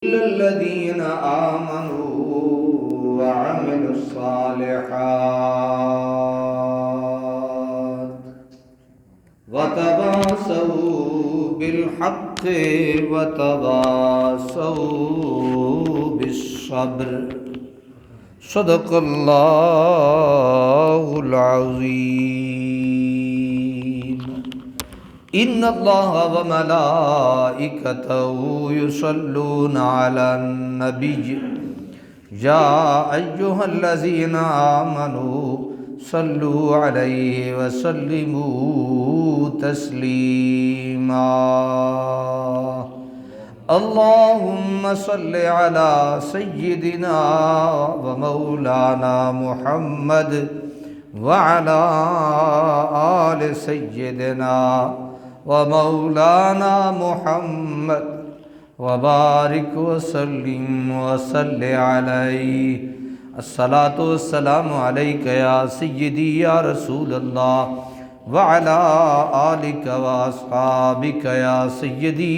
الذين آمنوا وعملوا الصالحات وتواصوا بالحق وتواصوا بالصبر صدق اللہ العظیم ان اللہ وملائکتہ یصلون علی النبی یا ایہا الذین آمنوا صلوا علیہ وسلموا تسلیما اللہم صل علی سیدنا ومولانا محمد وعلی آل سیدنا ومولانا محمد وبارک وسلم وصل علیہ الصلاۃ والسلام علیک یا سیدی یا رسول اللہ وعلی آلک واصحابک یا سیدی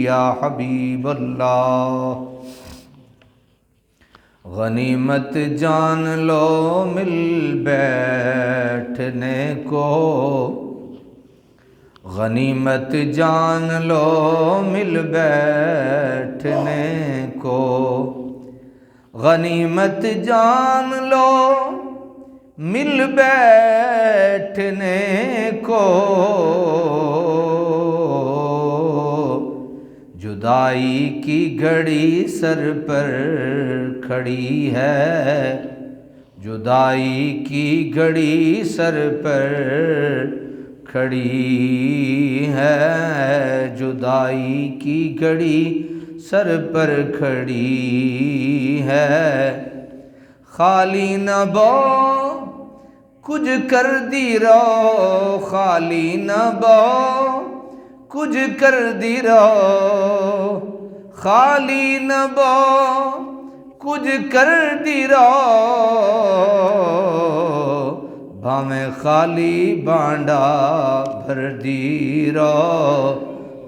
یا حبیب اللہ غنیمت جان لو مل بیٹھنے کو غنیمت جان لو مل بیٹھنے کو غنیمت جان لو مل بیٹھنے کو جدائی کی گھڑی سر پر کھڑی ہے جدائی کی گھڑی سر پر کھڑی ہے جدائی کی گھڑی سر پر کھڑی ہے خالی نہ بو کچھ کر دی رو خالی نہ بو کچھ کر دی رو خالی نہ بو کچھ کر دی رو بھامیں خالی بانڈا بھر دی رو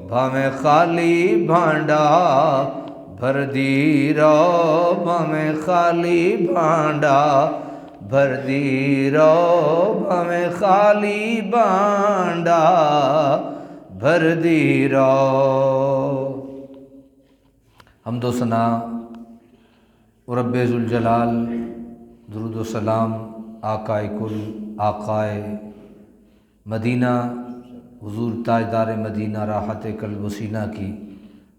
بھامیں خالی بانڈا بھر دی رو بھامیں خالی بانڈا بھر دی رو بھامیں خالی بانڈا بھر دی رو حمد و ثنا رب ذوالجلال درود و سلام آقائے کل آقائے مدینہ حضور تاجدار مدینہ راحت قلب و سینہ کی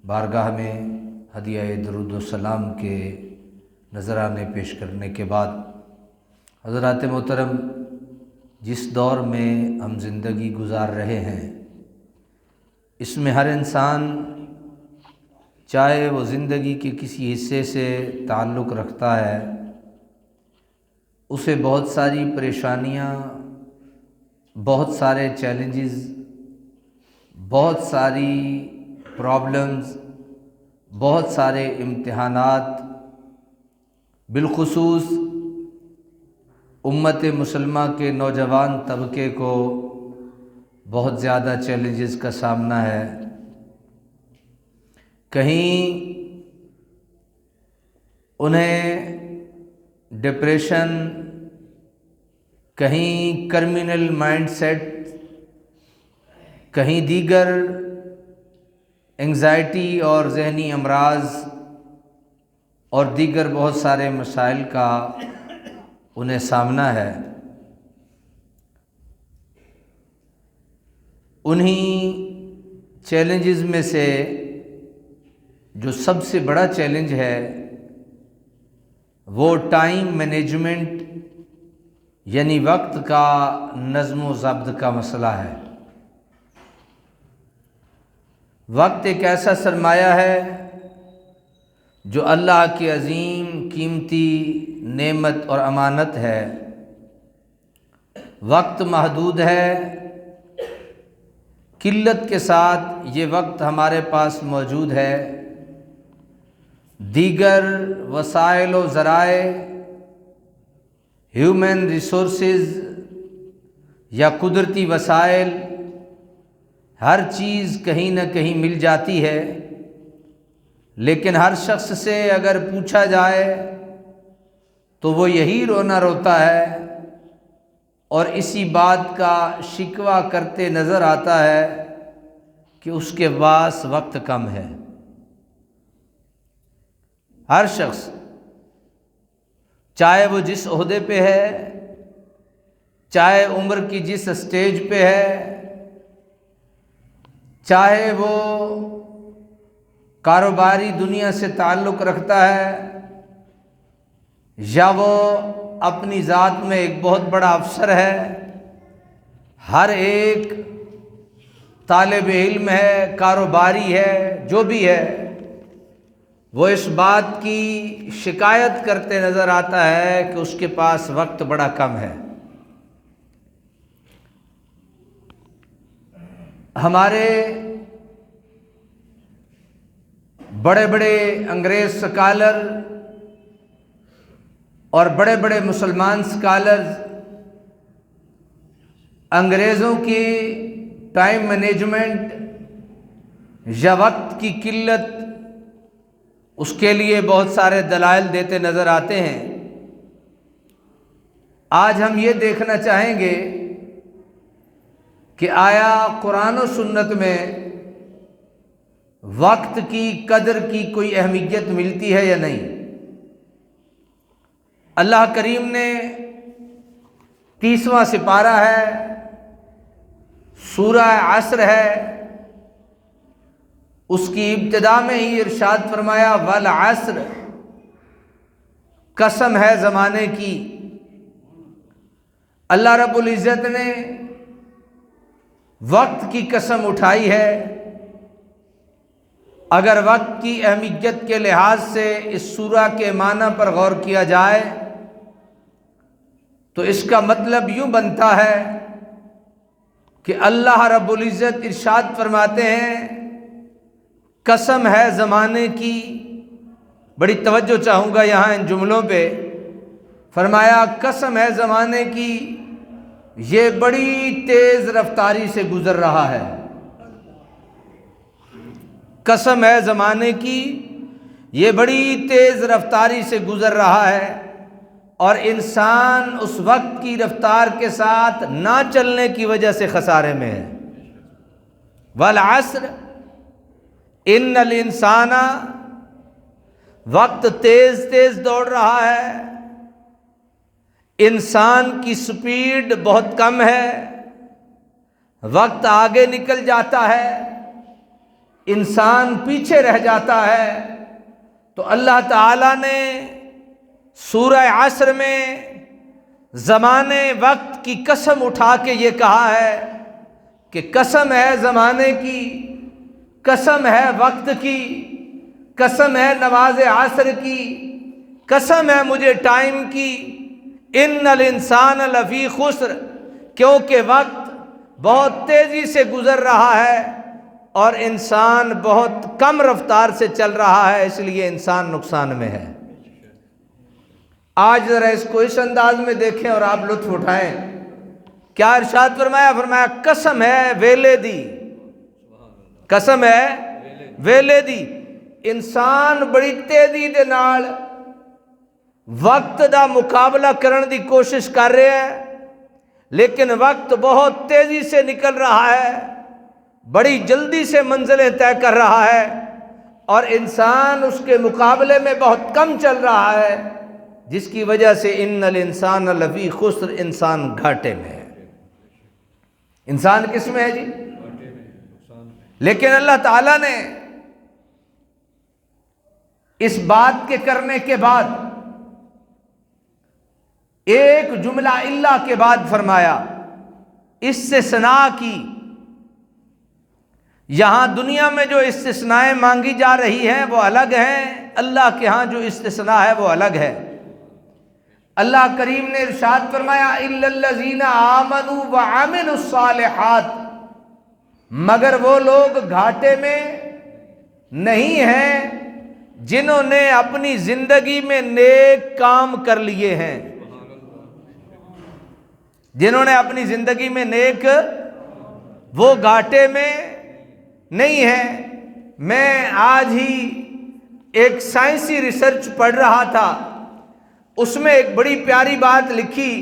بارگاہ میں ہدیہ درود و سلام کے نذرانے پیش کرنے کے بعد حضرات محترم جس دور میں ہم زندگی گزار رہے ہیں اس میں ہر انسان چاہے وہ زندگی کے کسی حصے سے تعلق رکھتا ہے اسے بہت ساری پریشانیاں بہت سارے چیلنجز بہت ساری پرابلمز بہت سارے امتحانات بالخصوص امت مسلمہ کے نوجوان طبقے کو بہت زیادہ چیلنجز کا سامنا ہے کہیں انہیں ڈپریشن کہیں کرمینل مائنڈ سیٹ کہیں دیگر انگزائٹی اور ذہنی امراض اور دیگر بہت سارے مسائل کا انہیں سامنا ہے انہی چیلنجز میں سے جو سب سے بڑا چیلنج ہے وہ ٹائم مینجمنٹ یعنی وقت کا نظم و ضبط کا مسئلہ ہے وقت ایک ایسا سرمایہ ہے جو اللہ کی عظیم قیمتی نعمت اور امانت ہے وقت محدود ہے قلت کے ساتھ یہ وقت ہمارے پاس موجود ہے دیگر وسائل و ذرائع ہیومن ریسورسز یا قدرتی وسائل ہر چیز کہیں نہ کہیں مل جاتی ہے، لیکن ہر شخص سے اگر پوچھا جائے تو وہ یہی رونا روتا ہے اور اسی بات کا شکوہ کرتے نظر آتا ہے کہ اس کے پاس وقت کم ہے۔ ہر شخص، چاہے وہ جس عہدے پہ ہے، چاہے عمر کی جس اسٹیج پہ ہے، چاہے وہ کاروباری دنیا سے تعلق رکھتا ہے یا وہ اپنی ذات میں ایک بہت بڑا افسر ہے، ہر ایک طالب علم ہے، کاروباری ہے، جو بھی ہے، وہ اس بات کی شکایت کرتے نظر آتا ہے کہ اس کے پاس وقت بڑا کم ہے۔ ہمارے بڑے بڑے انگریز سکالر اور بڑے بڑے مسلمان سکالرز انگریزوں کی ٹائم مینجمنٹ یا وقت کی قلت، اس کے لیے بہت سارے دلائل دیتے نظر آتے ہیں۔ آج ہم یہ دیکھنا چاہیں گے کہ آیا قرآن و سنت میں وقت کی قدر کی کوئی اہمیت ملتی ہے یا نہیں۔ اللہ کریم نے 30واں سپارہ ہے، سورہ عصر ہے، اس کی ابتدا میں ہی ارشاد فرمایا والعصر، قسم ہے زمانے کی۔ اللہ رب العزت نے وقت کی قسم اٹھائی ہے۔ اگر وقت کی اہمیت کے لحاظ سے اس سورہ کے معنی پر غور کیا جائے تو اس کا مطلب یوں بنتا ہے کہ اللہ رب العزت ارشاد فرماتے ہیں قسم ہے زمانے کی۔ بڑی توجہ چاہوں گا یہاں ان جملوں پہ۔ فرمایا قسم ہے زمانے کی، یہ بڑی تیز رفتاری سے گزر رہا ہے۔ قسم ہے زمانے کی، یہ بڑی تیز رفتاری سے گزر رہا ہے، اور انسان اس وقت کی رفتار کے ساتھ نہ چلنے کی وجہ سے خسارے میں ہے۔ والعصر ان الانسان، وقت تیز تیز دوڑ رہا ہے، انسان کی سپیڈ بہت کم ہے، وقت آگے نکل جاتا ہے، انسان پیچھے رہ جاتا ہے۔ تو اللہ تعالیٰ نے سورہ عصر میں زمانے وقت کی قسم اٹھا کے یہ کہا ہے کہ قسم ہے زمانے کی، قسم ہے وقت کی، قسم ہے نماز عصر کی، قسم ہے مجھے ٹائم کی، ان الانسان لفی خسر، کیونکہ وقت بہت تیزی سے گزر رہا ہے اور انسان بہت کم رفتار سے چل رہا ہے، اس لیے انسان نقصان میں ہے۔ آج ذرا اس کو اس انداز میں دیکھیں اور آپ لطف اٹھائیں۔ کیا ارشاد فرمایا؟ فرمایا قسم ہے ویلے دی، قسم ہے ویلے دی۔ انسان بڑی تیزی دے نال وقت دا مقابلہ کرن دی کوشش کر رہے ہیں، لیکن وقت بہت تیزی سے نکل رہا ہے، بڑی جلدی سے منزلیں طے کر رہا ہے، اور انسان اس کے مقابلے میں بہت کم چل رہا ہے، جس کی وجہ سے ان الانسان لفی خسر، انسان گھاٹے میں ہے۔ انسان کس میں ہے جی؟ لیکن اللہ تعالیٰ نے اس بات کے کرنے کے بعد ایک جملہ الا کے بعد فرمایا، استثناء کی۔ یہاں دنیا میں جو استثنائیں مانگی جا رہی ہیں وہ الگ ہیں، اللہ کے ہاں جو استثناء ہے وہ الگ ہے۔ اللہ کریم نے ارشاد فرمایا الا الذین آمنوا وعملوا الصالحات، مگر وہ لوگ گھاٹے میں نہیں ہیں جنہوں نے اپنی زندگی میں نیک کام کر لیے ہیں، جنہوں نے اپنی زندگی میں نیک، وہ گھاٹے میں نہیں ہیں۔ میں آج ہی ایک سائنسی ریسرچ پڑھ رہا تھا، اس میں ایک بڑی پیاری بات لکھی۔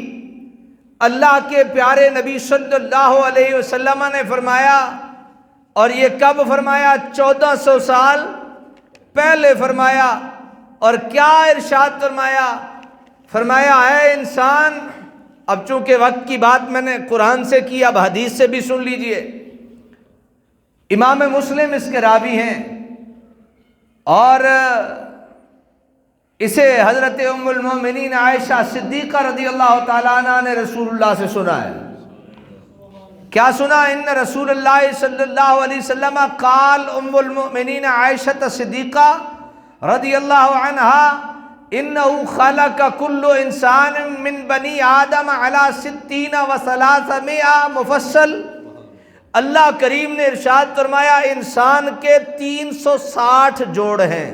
اللہ کے پیارے نبی صلی اللہ علیہ وسلم نے فرمایا، اور یہ کب فرمایا؟ 1400 سال پہلے فرمایا۔ اور کیا ارشاد فرمایا؟ فرمایا اے انسان، اب چونکہ وقت کی بات میں نے قرآن سے کی، اب حدیث سے بھی سن لیجئے۔ امام مسلم اس کے راوی ہیں، اور اسے حضرت ام المومنین عائشہ صدیقہ رضی اللہ تعالیٰ عنہ نے رسول اللہ سے سنا ہے۔ کیا سنا؟ ان رسول اللہ صلی اللہ علیہ وسلم قال ام المؤمنین عائشہ صدیقہ رضی اللہ عنہا انہو خلق کل انسان من بنی آدم علی 60 و 300 مفصل۔ اللہ کریم نے ارشاد فرمایا انسان کے 360 جوڑ ہیں۔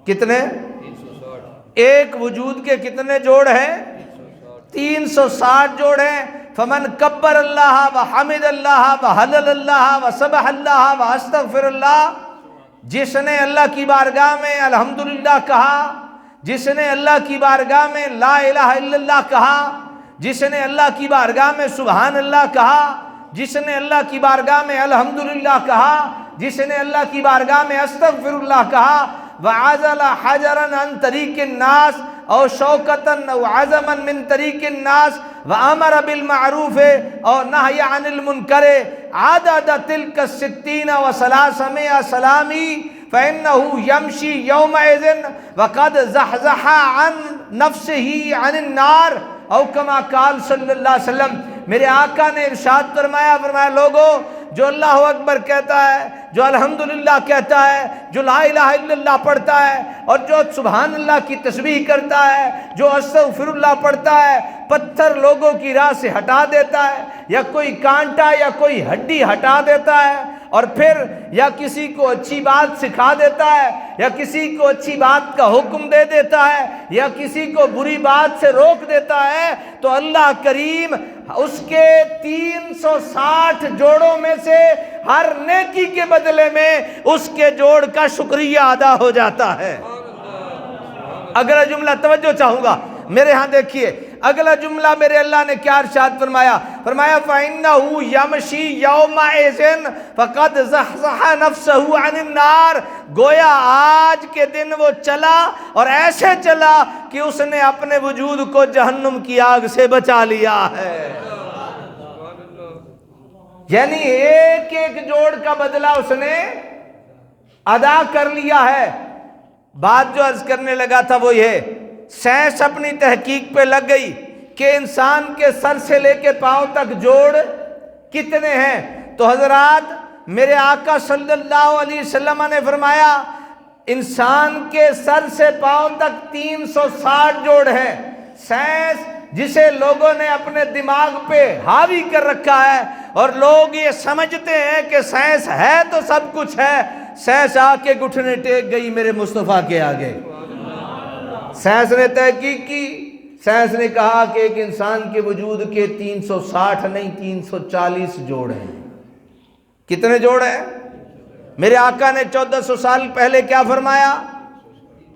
کتنے؟ ایک وجود کے کتنے جوڑ ہیں؟ 360 جوڑ ہیں۔ فمن کبر اللہ وحمد اللہ وحلل اللہ وسبح اللہ واستغفر اللہ، جس نے اللہ کی بارگاہ میں الحمدللہ کہا، جس نے اللہ کی بارگاہ میں لا الہ الا اللہ کہا، جس نے اللہ کی بارگاہ میں سبحان اللہ کہا، جس نے اللہ کی بارگاہ میں الحمدللہ کہا، جس نے اللہ کی بارگاہ میں استغفر اللہ کہا، وعزل حجرا عن طریق الناس او شوکتا او عزما من طریق الناس وامر بالمعروف او نہی عن المنکر عدد تلک 60 و 300 سلامی فإنه يمشي يومئذ وقد زحزح عن نفسه عن النار او کما قال صلی اللہ علیہ وسلم۔ میرے آقا نے ارشاد فرمایا لوگو، جو اللہ اکبر کہتا ہے، جو الحمدللہ کہتا ہے، جو لا الہ الا اللہ پڑھتا ہے، اور جو سبحان اللہ کی تسبیح کرتا ہے، جو استغفر اللہ پڑھتا ہے، پتھر لوگوں کی راہ سے ہٹا دیتا ہے، یا کوئی کانٹا یا کوئی ہڈی ہٹا دیتا ہے، اور پھر یا کسی کو اچھی بات سکھا دیتا ہے، یا کسی کو اچھی بات کا حکم دے دیتا ہے، یا کسی کو بری بات سے روک دیتا ہے، تو اللہ کریم اس کے 360 جوڑوں میں سے ہر نیکی کے بدلے میں اس کے جوڑ کا شکریہ ادا ہو جاتا ہے۔ اگلا جملہ توجہ چاہوں گا، میرے ہاں دیکھیے اگلا جملہ میرے اللہ نے کیا ارشاد فرمایا؟ فَإِنَّهُ يَمْشِي يَوْمَئِذٍ فَقَدْ زَحْزَحَ نَفْسَهُ عَنِ النَّارِ، گویا آج کے دن وہ چلا اور ایسے چلا کہ اس نے اپنے وجود کو جہنم کی آگ سے بچا لیا ہے۔ یعنی ایک ایک جوڑ کا بدلہ اس نے ادا کر لیا ہے۔ بات جو عرض کرنے لگا تھا وہ یہ، سائنس اپنی تحقیق پہ لگ گئی کہ انسان کے سر سے لے کے پاؤں تک جوڑ کتنے ہیں۔ تو حضرات میرے آقا صلی اللہ علیہ وسلم نے فرمایا انسان کے سر سے پاؤں تک 360 جوڑ ہیں۔ سائنس جسے لوگوں نے اپنے دماغ پہ حاوی کر رکھا ہے، اور لوگ یہ سمجھتے ہیں کہ سائنس ہے تو سب کچھ ہے، سائنس آ کے گھٹنے ٹیک گئی میرے مصطفیٰ کے آگے۔ سائنس نے تحقیق کی، سائنس نے کہا کہ ایک انسان کے وجود کے 360 نہیں 340 جوڑ ہیں۔ کتنے جوڑ ہیں؟ میرے آقا نے 1400 سال پہلے کیا فرمایا؟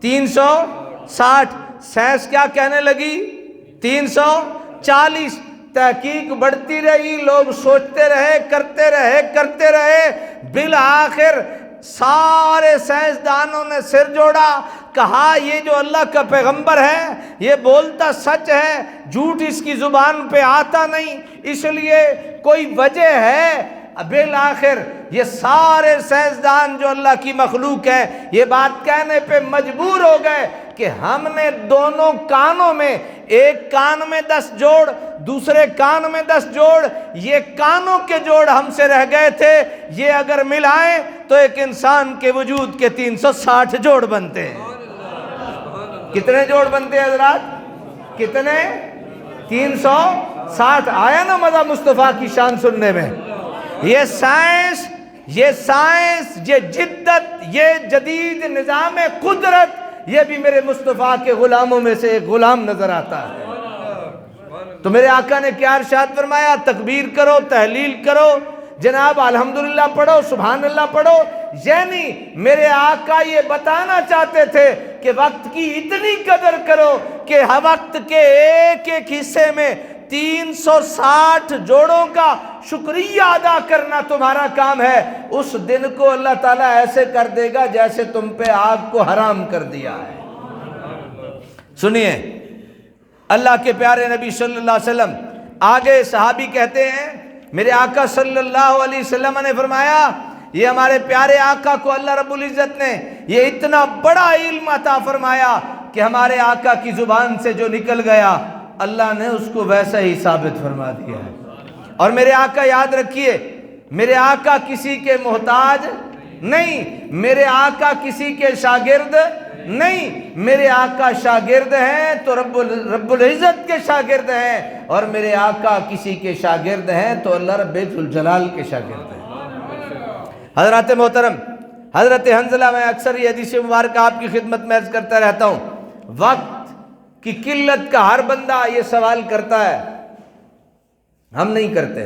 360۔ سائنس کیا کہنے لگی؟ 340۔ تحقیق بڑھتی رہی، لوگ سوچتے رہے، کرتے رہے، بالآخر سارے سائنسدانوں نے سر جوڑا، کہا یہ جو اللہ کا پیغمبر ہے یہ بولتا سچ ہے، جھوٹ اس کی زبان پہ آتا نہیں، اس لیے کوئی وجہ ہے۔ بالآخر یہ سارے سائنسدان جو اللہ کی مخلوق ہے یہ بات کہنے پہ مجبور ہو گئے کہ ہم نے دونوں کانوں میں، ایک کان میں 10 جوڑ، دوسرے کان میں 10 جوڑ، یہ کانوں کے جوڑ ہم سے رہ گئے تھے، یہ اگر ملائیں تو ایک انسان کے وجود کے 360 جوڑ بنتے ہیں۔ کتنے جوڑ بنتے ہیں حضرات؟ کتنے؟ 360۔ آیا نا مزہ مصطفیٰ کی شان سننے میں؟ یہ سائنس، یہ جدت، یہ جدید نظام قدرت، یہ بھی میرے مصطفیٰ کے غلاموں میں سے ایک غلام نظر آتا ہے۔ تو میرے آقا نے کیا ارشاد فرمایا؟ تکبیر کرو، تحلیل کرو، جناب الحمدللہ پڑھو، سبحان اللہ پڑھو، یعنی میرے آقا یہ بتانا چاہتے تھے کہ وقت کی اتنی قدر کرو کہ وقت کے ایک ایک حصے میں 360 جوڑوں کا شکریہ ادا کرنا تمہارا کام ہے. اس دن کو اللہ تعالیٰ ایسے کر دے گا جیسے تم پہ آگ کو حرام کر دیا ہے. سنیے اللہ کے پیارے نبی صلی اللہ علیہ وسلم آگے صحابی کہتے ہیں میرے آقا صلی اللہ علیہ وسلم نے فرمایا یہ ہمارے پیارے آقا کو اللہ رب العزت نے یہ اتنا بڑا علم عطا فرمایا کہ ہمارے آقا کی زبان سے جو نکل گیا اللہ نے اس کو ویسا ہی ثابت فرما دیا ہے. اور میرے آقا یاد رکھیے میرے آقا کسی کے محتاج نہیں, میرے آقا کسی کے شاگرد نہیں, میرے آقا شاگرد ہیں تو رب العزت کے شاگرد ہیں, اور میرے آقا کسی کے شاگرد ہیں تو اللہ رب الجلال کے شاگرد ہیں. حضرات محترم حضرت حنظلہ, میں اکثر یہ حدیث مبارکہ آپ کی خدمت میں عرض کرتا رہتا ہوں, وقت کی قلت کا ہر بندہ یہ سوال کرتا ہے, ہم نہیں کرتے,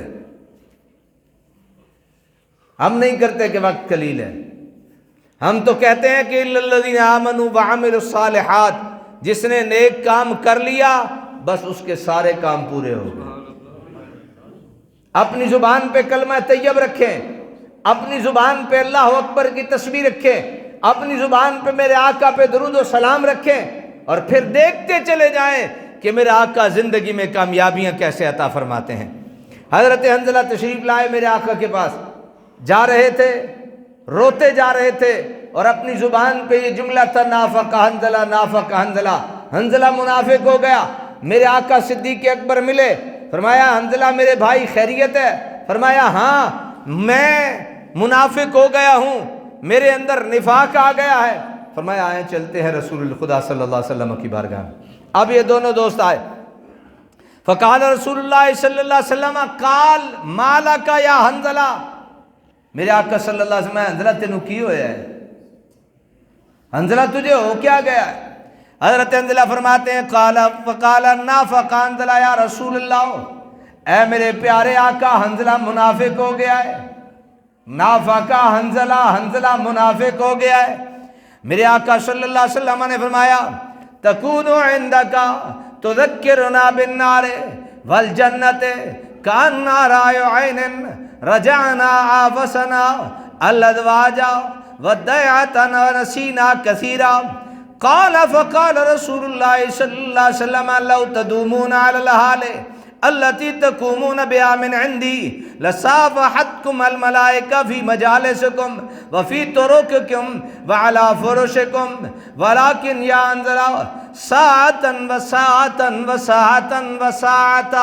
ہم نہیں کرتے کہ وقت قلیل ہے. ہم تو کہتے ہیں کہ الذین آمنوا وعملوا الصالحات, جس نے نیک کام کر لیا بس اس کے سارے کام پورے ہو گئے. اپنی زبان پہ کلمہ طیب رکھیں, اپنی زبان پہ اللہ اکبر کی تسبیح رکھیں, اپنی زبان پہ میرے آقا پہ درود و سلام رکھیں, اور پھر دیکھتے چلے جائیں کہ میرے آقا زندگی میں کامیابیاں کیسے عطا فرماتے ہیں. حضرت حنظلہ تشریف لائے میرے آقا کے پاس, جا رہے تھے, روتے جا رہے تھے, اور اپنی زبان پہ یہ جملہ تھا نافق حنظلہ نافق حنظلہ, حنظلہ منافق ہو گیا. میرے آقا صدیق اکبر ملے, فرمایا حنظلہ میرے بھائی خیریت ہے؟ فرمایا ہاں میں منافق ہو گیا ہوں, میرے اندر نفاق آ گیا ہے. فرمایا آئیں چلتے ہیں رسول خدا صلی اللہ علیہ وسلم کی بارگاہ میں. اب یہ دونوں دوست آئے, فقال رسول اللہ صلی اللہ علیہ وسلم قال مالک یا حنظلہ, میرے آقا صلی اللہ علیہ وسلم حنظلہ تینوں کی ہویا ہے, حنظلہ تجھے ہو کیا گیا ہے؟ حضرت حنظلہ فرماتے ہیں فقال نافق حنظلہ یا رسول اللہ, اے میرے پیارے آقا حنظلہ منافق ہو گیا ہے. نافق حنظلہ, حنظلہ منافق ہو گیا ہے. میرے آقا صلی اللہ علیہ وسلم نے فرمایا تکون عندک تذکرنا بالنار والجنت کأننا رأی عین رجعنا آفسنا الادواج ودیعتنا ونسینا کثیرا. قال فقال رسول اللہ صلی اللہ علیہ وسلم لو تدومون علی الحال التي تقومون بها من عندي لصافحتكم الملائكة في مجالسكم وفي طرقكم وعلى فرشكم ولكن يا حنظلة ساعة وساعة وساعة وساعة.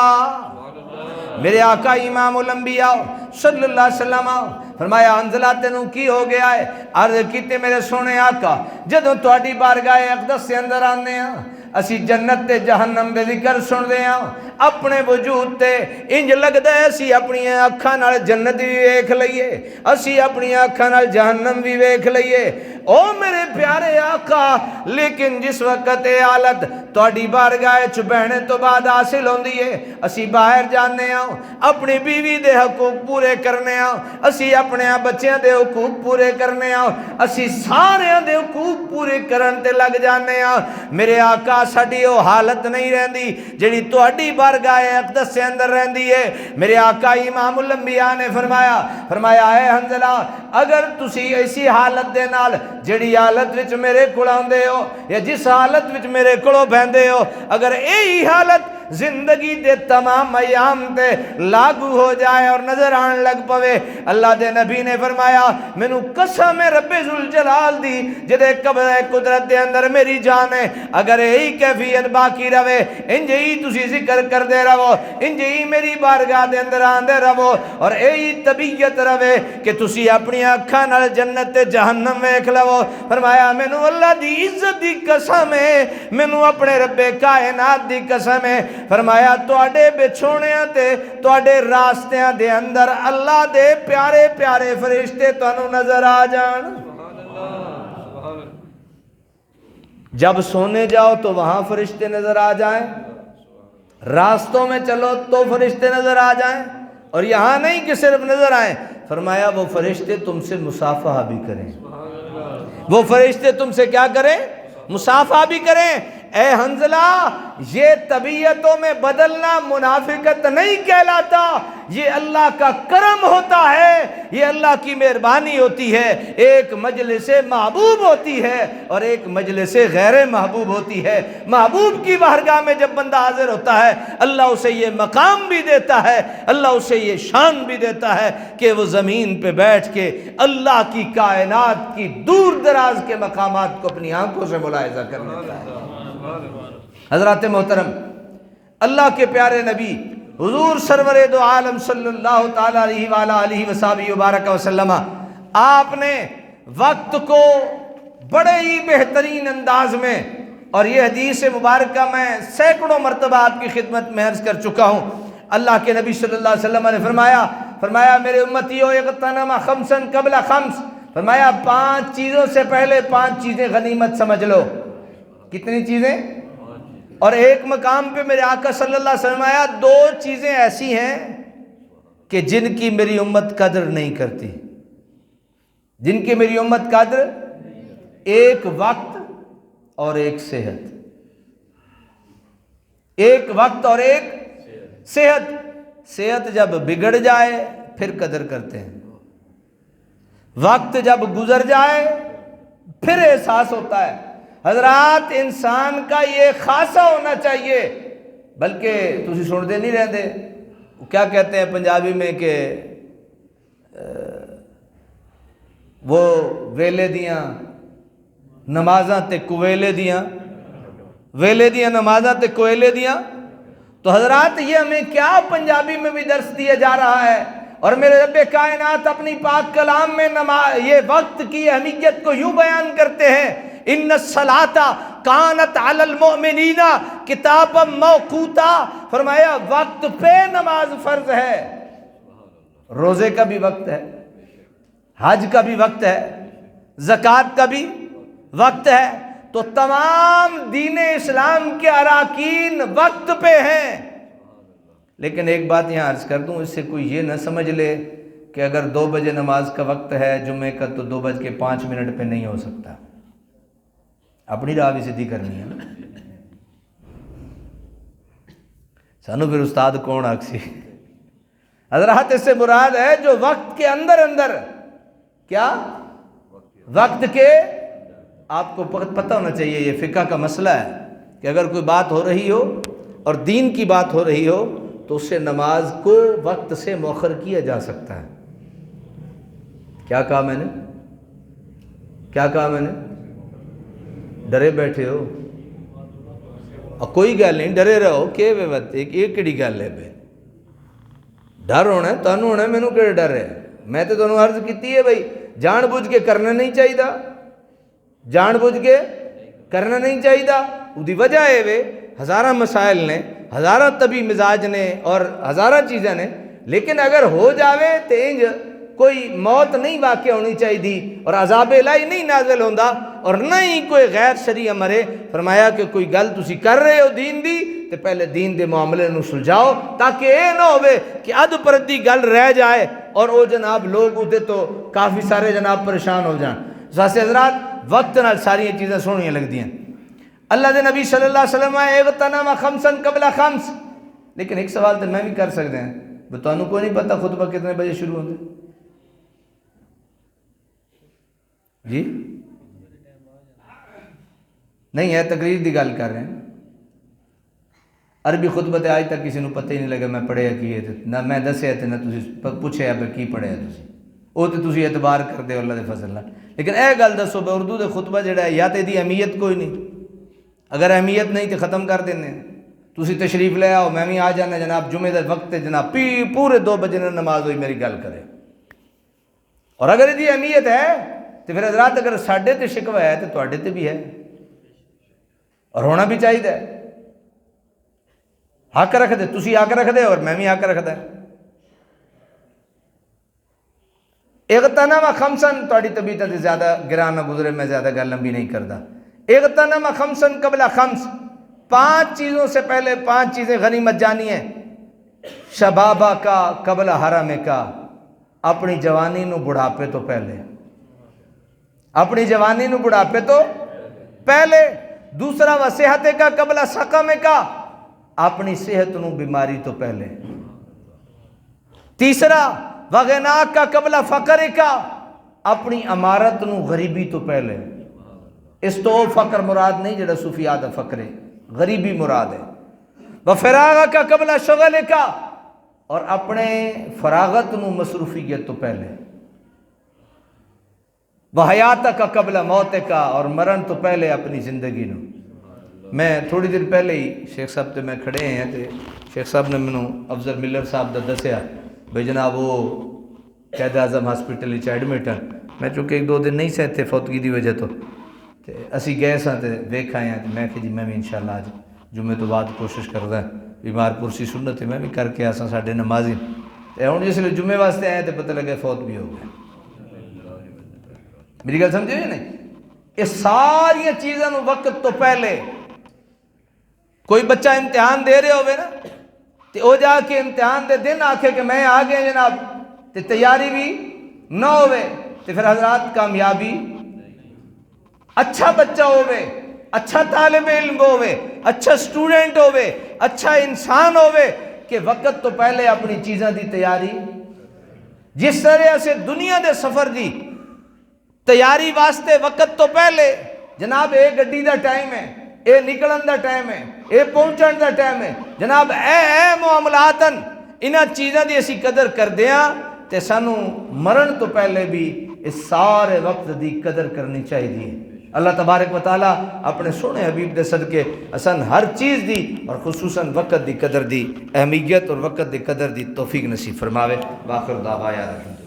میرے آقا امام الانبیاء صلی اللہ علیہ وسلم فرمایا حنظلہ تینوں کی ہو گیا ہے؟ عرض کیتے میرے سونے آقا جدوں تہاڈی بارگاہ اقدس سے اندر آنے ہیں اسی جنت تے جہنم دے ذکر سن دے ہاں, اپنے وجود تے انج لگدا ہے اسی اپنی اکھاں نال جنت بھی ویکھ لئیے, اسی اپنی اکھاں نال جہنم بھی ویکھ لئیے. او میرے پیارے آقا, لیکن جس وقت اے حالت تہاڈی بارگاہ وچ بہنے تو بعد حاصل ہوندی ہے, اسی باہر جانے ہاں, اپنی بیوی دے حقوق پورے کرنے ہاں, اسی اپنے بچیاں دے حقوق پورے کرنے ہاں, اسی سارے دے حقوق پورے کرن تے لگ جانے ہاں. میرے آقا ساڈی او حالت نہیں رہندی جڑی تہاڈی بارگاہ اقدس سے اندر رہندی ہے. میرے آقا امام الانبیاء نے فرمایا اے حنظلہ اگر تسی ایسی حالت دے نال جڑی حالت وچ میرے کول آندے ہو یا جس حالت وچ میرے کولوں بہندے ہو, اگر یہی حالت زندگی دے تمام ایام تے لاگو ہو جائے اور نظر آن لگ پوے, اللہ دے نبی نے فرمایا مینوں قسم رب ذوالجلال دی جدے قبضہ قدرت دے اندر میری جان ہے, اگر یہی کیفیت باقی رہے انج ہی تسی ذکر کردے رہو, انج ہی میری بارگاہ دے اندر آندے رہو, اور یہی طبیعت رہے کہ تسی اپنی اکھاں نال جنت تے جہنم ویکھ لو. فرمایا مینوں اللہ دی عزت دی قسم ہے, مینوں اپنے رب کائنات دی قسم ہے. فرمایا تواڈے بچھوڑیاں تے تواڈے راستیاں دے اندر اللہ دے پیارے پیارے فرشتے تانوں نظر آ جان. جب سونے جاؤ تو وہاں فرشتے نظر آ جائیں, راستوں میں چلو تو فرشتے نظر آ جائیں, اور یہاں نہیں کہ صرف نظر آئیں, فرمایا وہ فرشتے تم سے مصافحہ بھی کریں، وہ فرشتے تم سے کیا کریں؟ مصافحہ بھی کریں۔ اے حنظلہ، یہ طبیعتوں میں بدلنا منافقت نہیں کہلاتا، یہ اللہ کا کرم ہوتا ہے، یہ اللہ کی مہربانی ہوتی ہے۔ ایک مجلس محبوب ہوتی ہے اور ایک مجلس غیر محبوب ہوتی ہے۔ محبوب کی بارگاہ میں جب بندہ حاضر ہوتا ہے، اللہ اسے یہ مقام بھی دیتا ہے، اللہ اسے یہ شان بھی دیتا ہے کہ وہ زمین پہ بیٹھ کے اللہ کی کائنات کی دور دراز کے مقامات کو اپنی آنکھوں سے ملاحظہ کر لیتا ہے۔ حضرات محترم، اللہ کے پیارے نبی حضور سرور دو عالم صلی اللہ تعالیٰ علیہ وآلہ وصحبہ وبارک وسلم، آپ نے وقت کو بڑے ہی بہترین انداز میں، اور یہ حدیث مبارکہ میں سینکڑوں مرتبہ آپ کی خدمت میں عرض کر چکا ہوں، اللہ کے نبی صلی اللہ علیہ وسلم نے فرمایا میرے امتیو اغتنم خمسا قبل خمس، فرمایا 5 چیزوں سے پہلے 5 چیزیں غنیمت سمجھ لو۔ کتنی چیزیں؟ اور ایک مقام پہ میرے آقا صلی اللہ علیہ وسلم آیا 2 چیزیں ایسی ہیں کہ جن کی میری امت قدر نہیں کرتی، جن کی میری امت قدر، ایک وقت اور ایک صحت، ایک وقت اور ایک صحت۔ صحت جب بگڑ جائے پھر قدر کرتے ہیں، وقت جب گزر جائے پھر احساس ہوتا ہے۔ حضرات، انسان کا یہ خاصہ ہونا چاہیے، بلکہ تسی سنتے نہیں رہتے، کیا کہتے ہیں پنجابی میں کہ وہ ویلے دیاں نمازاں تے کویلے دیاں، ویلے دیاں نمازاں تے کویلے دیاں۔ تو حضرات، یہ ہمیں کیا پنجابی میں بھی درس دیا جا رہا ہے، اور میرے رب کائنات اپنی پاک کلام میں یہ وقت کی اہمیت کو یوں بیان کرتے ہیں، ان الصلاۃ کانت علی المؤمنین کتابا موقوتا، فرمایا وقت پہ نماز فرض ہے۔ روزے کا بھی وقت ہے، حج کا بھی وقت ہے، زکوٰۃ کا بھی وقت ہے، تو تمام دین اسلام کے اراکین وقت پہ ہیں۔ لیکن ایک بات یہاں عرض کر دوں، اس سے کوئی یہ نہ سمجھ لے کہ اگر 2 بجے نماز کا وقت ہے جمعے کا تو 2:05 پہ نہیں ہو سکتا، اپنی راہ بھی سیدھی کرنی ہے نا۔ سانو پھر استاد کون آکسی؟ حضرات، اس سے مراد ہے جو وقت کے اندر کیا؟ وقت کے، آپ کو پتہ ہونا چاہیے، یہ فقہ کا مسئلہ ہے کہ اگر کوئی بات ہو رہی ہو اور دین کی بات ہو رہی ہو تو اس سے نماز کو وقت سے مؤخر کیا جا سکتا ہے۔ کیا کہا میں نے؟ کیا کہا میں نے؟ ڈرے بیٹھے ہو؟ اور کوئی گل نہیں، ڈرے رہو کہ ایک کیڑی گل ہے بے، ڈر ہونا ہے، تانوں ہونا ہے، مینوں کیڑا ڈر ہے؟ میں تو تانوں عرض کیتی ہے بھائی جان بوجھ کے کرنا نہیں چاہیے، جان بوجھ کے کرنا نہیں چاہیے۔ اس کی وجہ ہے وے ہزارہ مسائل نے، ہزارہ طبی مزاج نے اور ہزارہ چیزیں نے، لیکن اگر ہو جاوے تو انج کوئی موت نہیں واقع ہونی چاہیے اور عذاب الہی نہیں نازل ہوندا اور نہ ہی کوئی غیر شرعی مرے۔ فرمایا کہ کوئی گل تسی کر رہے ہو دین دی تو پہلے دین دے معاملے نو سلجھاؤ، تاکہ اے نہ ہوئے کہ اد پردی گل رہ جائے اور او جناب لوگ اتے تو کافی سارے جناب پریشان ہو جان۔ ساسے حضرات، وقت نال ساری چیزیں سونیاں لگ دیاں۔ اللہ دے نبی صلی اللہ علیہ وسلم اغتنم خمسا قبل خمس، لیکن ایک سوال تو میں بھی کر سکتے ہیں، بتانوں کو نہیں پتا خطبہ کتنے بجے شروع ہوتے؟ جی نہیں ہے، تقریر دی گل کر رہے ہیں۔ عربی خطبہ تے آج تک کسی نے پتہ ہی نہیں لگا میں پڑھیا کی ہے، نہ میں دسیا تے نہ تسی پوچھیا کہ کی پڑھیا تسی، وہ تو تسی اعتبار کر دے اللہ دے فضل نال۔ لیکن اے گل دسو بے اردو دے خطبہ جڑا ہے یا تے دی اہمیت کوئی نہیں، اگر اہمیت نہیں تو ختم کر دینے، تسی تشریف لے آؤ، میں بھی آ جانا جناب جمعے دے وقت جناب پورے 2 بجے نماز ہوئی میری گل کرے۔ اور اگر یہ اہمیت ہے تو پھر حضرات اگر ساڈے تے شکوہ ہے تو تواڈے تے بھی ہے اور ہونا بھی چاہیے۔ حق رکھ دے، تسی حق رکھ دے اور میں بھی حق رکھ دے۔ اغتنم خمسا، تواڈی طبیعت زیادہ گران نہ گزرے، میں زیادہ گل لمبی نہیں کرتا۔ اغتنم خمسا قبل خمس، 5 چیزوں سے پہلے 5 چیزیں غنیمت جانی ہیں۔ شبابہ کا قبل حرم کا، اپنی جوانی نو بڑھاپے تو پہلے، اپنی جوانی نو بڑھاپے تو پہلے۔ دوسرا وصحت کا قبل سقم کا، اپنی صحت نو بیماری تو پہلے۔ تیسرا وغنا کا قبل فقر کا، اپنی امارت نو غریبی تو پہلے۔ اس تو فقر مراد نہیں جڑا صوفیاء دا فقر ہے، غریبی مراد ہے۔ وفراغ کا قبل شغل کا، اور اپنے فراغت نو مصروفیت تو پہلے۔ وحیات کا قبل موت کا، اور مرن تو پہلے اپنی زندگی نو۔ میں تھوڑی دیر پہلے ہی شیخ صاحب تے میں کھڑے ہیں تے شیخ صاحب نے منو افضل ملر صاحب دا دسیا بھئی جناب وہ قائد اعظم ہاسپٹل چ ایڈمٹ ہیں۔ میں چونکہ ایک دو دن نہیں سہتے فوتگی دی وجہ تو تے اسی گئے ساں تے ویکھ آئے ہیں تے میں کہ جی میں بھی انشاءاللہ آج جمعے تو بعد کوشش کردا ہاں بیمار پرسی سنت ہے میں بھی کر کے آساں ساڈے نمازی تے ہن جس لیے جمعے واسطے آئے تے پتہ لگے فوت بھی ہو گئے۔ میری گل سمجھے ہوئے نہیں؟ یہ ساری چیزاں نو وقت تو پہلے۔ کوئی بچہ امتحان دے رہے ہوئے نا تے او جا کے امتحان دے دن آکھے کہ میں آ گیا جناب تے تیاری بھی نہ ہوئے تے پھر حضرات کامیابی۔ اچھا بچہ ہوئے، اچھا طالب علم ہوئے، اچھا سٹوڈنٹ ہوئے، اچھا انسان ہوئے کہ وقت تو پہلے اپنی چیزاں دی تیاری۔ جس طرح سے دنیا دے سفر دی تیاری واسطے وقت تو پہلے جناب اے گڈی دا ٹائم ہے، اے نکلن دا ٹائم ہے، اے پہنچن دا ٹائم ہے جناب، اے معاملاتن انہاں چیزاں دی اسی قدر کر دیاں تے سانو مرن تو پہلے بھی اس سارے وقت دی قدر کرنی چاہیے۔ اللہ تبارک و تعالیٰ اپنے سونے حبیب دے صدقے اسان ہر چیز دی اور خصوصاً وقت دی قدر دی اہمیت اور وقت دی قدر دی توفیق نصیب فرماوے۔ باخر دعوانا الحمدللہ۔